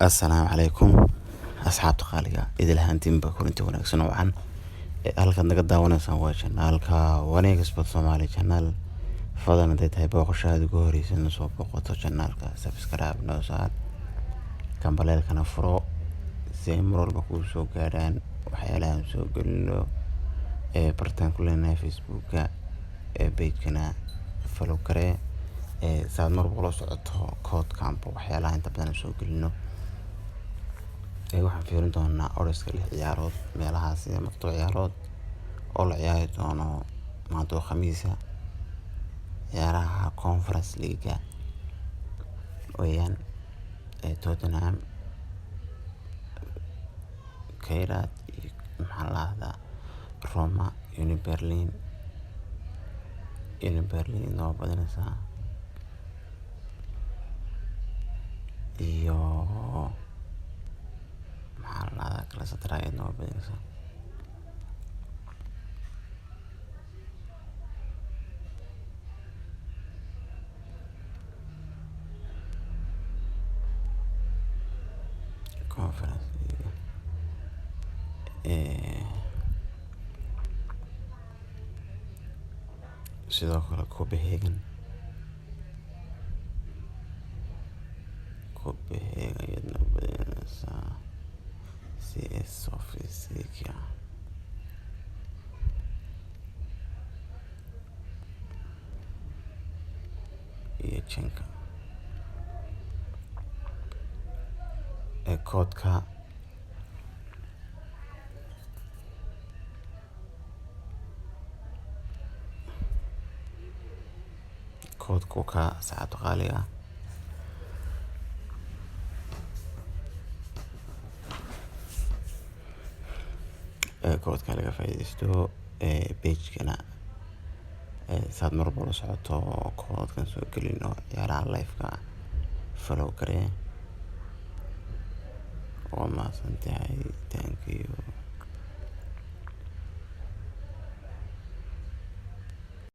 السلام عليكم أصحاب تقالية إذا الهانتين بكونتي ونكسن وعن halkan naga daawanaysan waa channelka wanaagga sport somali channel fadlan haday tahay booqashaada ugu horeysa na soo booqato channelka subscribe noo saar kambalelkana furo si ay mar walba kuu soo gaaraan waxyaalahan soo gelino bartaan ku leenahay facebooka page-kana follow garee saad mar walba la socoto code-kanba waxyaalaha inta badan soo gelino waxaan fiirin doonaa oriska 6 ciyaarood meelahaas sida maqto ciyaarood oo la ciyaari doono maanta oo khamiisa ciyaaraha conference league weeyaan Tottenham Kairat maxalada Roma Berlin noo badanaysa iyo maxalada kala satraay noo badanaysa conference sidoo kale Copenhagen iyadna badanaysa CS Sofia iyo Chenka koodka ka saacad qaaliga koodka laga faa'iideysto page-kana saad mar walba la socoto koodkan soo gelino ciyaaraha live-ka follow garee oo maasantahay thank you